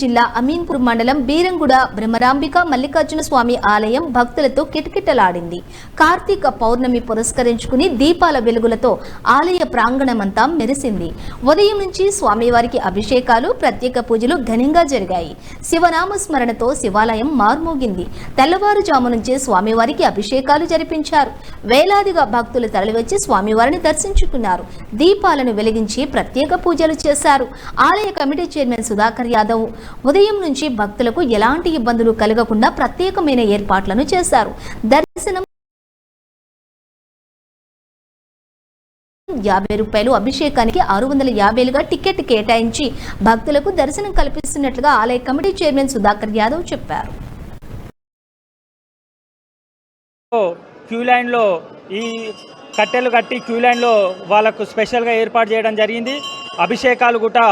జిల్లా అమీన్పూర్ మండలం బీరంగూడ బ్రహ్మరాంబిక మల్లికార్జున స్వామి ఆలయం భక్తులతో కిటకిటలాడింది. కార్తీక పౌర్ణమి పురస్కరించుకుని దీపాల వెలుగులతో ఆలయ ప్రాంగణమంతా మెరిసింది. ఉదయం నుంచి స్వామివారికి అభిషేకాలు, ప్రత్యేక పూజలు ఘనంగా జరిగాయి. శివనామ స్మరణతో శివాలయం మార్మోగింది. తెల్లవారుజాము నుంచే స్వామివారికి అభిషేకాలు జరిపించారు. వేలాదిగా భక్తులు తరలివచ్చి స్వామివారిని దర్శించుకున్నారు. దీపాలను వెలిగించి ప్రత్యేక పూజలు చేశారు. ఆలయ కమిటీ చైర్మన్ సుధాకర్ యాదవ్ ఉదయం నుంచి భక్తులకు ఎలాంటి ఇబ్బందులు కలగకుండా ప్రత్యేకమైన ఏర్పాట్లను చేశారు. దర్శనం 50 రూపాయలు, అభిషేకానికి 650గా టికెట్ కేటాయించి భక్తులకు దర్శనం కల్పిస్తున్నట్లుగా ఆలయ కమిటీ చైర్మన్ సుధాకర్ యాదవ్ చెప్పారు. క్యూ లైన్లో ఈ కట్టెలు కట్టి క్యూ లైన్లో వాళ్ళకు స్పెషల్గా ఏర్పాటు చేయడం జరిగింది. అభిషేకాలు కూడా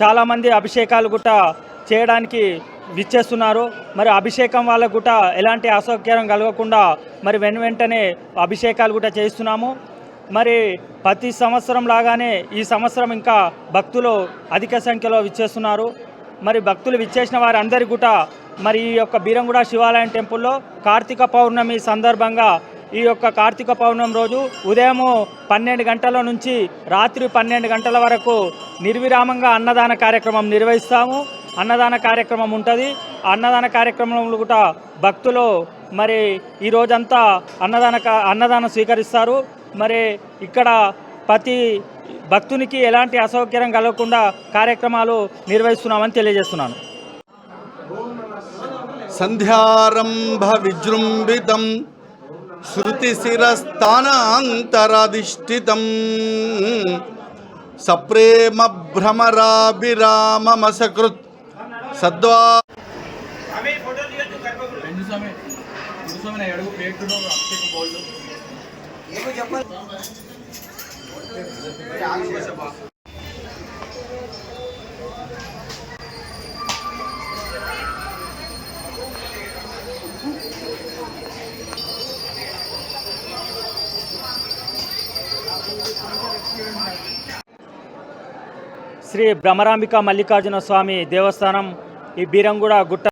చాలామంది అభిషేకాలు కూడా చేయడానికి విచ్చేస్తున్నారు. మరి అభిషేకం వాళ్ళకు కూడా ఎలాంటి అసౌకర్యం కలగకుండా మరి వెంటనే అభిషేకాలు కూడా చేస్తున్నాము. మరి ప్రతి సంవత్సరం లాగానే ఈ సంవత్సరం ఇంకా భక్తులు అధిక సంఖ్యలో విచ్చేస్తున్నారు. మరి భక్తులు విచ్చేసిన వారి అందరికీ కూడా మరి ఈ యొక్క బీరంగూడ శివాలయం టెంపుల్లో కార్తీక పౌర్ణమి సందర్భంగా ఈ యొక్క కార్తీక పౌర్ణమి రోజు ఉదయం 12 గంటల నుంచి రాత్రి 12 గంటల వరకు నిర్విరామంగా అన్నదాన కార్యక్రమం నిర్వహిస్తాము. అన్నదాన కార్యక్రమం ఉంటుంది. అన్నదాన కార్యక్రమంలో కూడా భక్తులు మరి ఈ రోజంతా అన్నదానం స్వీకరిస్తారు. మరి ఇక్కడ ప్రతి భక్తునికి ఎలాంటి అసౌకర్యం కలగకుండా కార్యక్రమాలు నిర్వహిస్తున్నామని తెలియజేస్తున్నాను. సంధ్యారంభ విజృంభితం శృతిశిరస్థానాంతరాధిష్ఠితం సప్రేమ భ్రమరాభిరామమసకృత్ సద్వా శ్రీ బ్రహ్మరాంబిక మల్లికార్జున స్వామి దేవస్థానం ఈ బీరంగూడ గుట్ట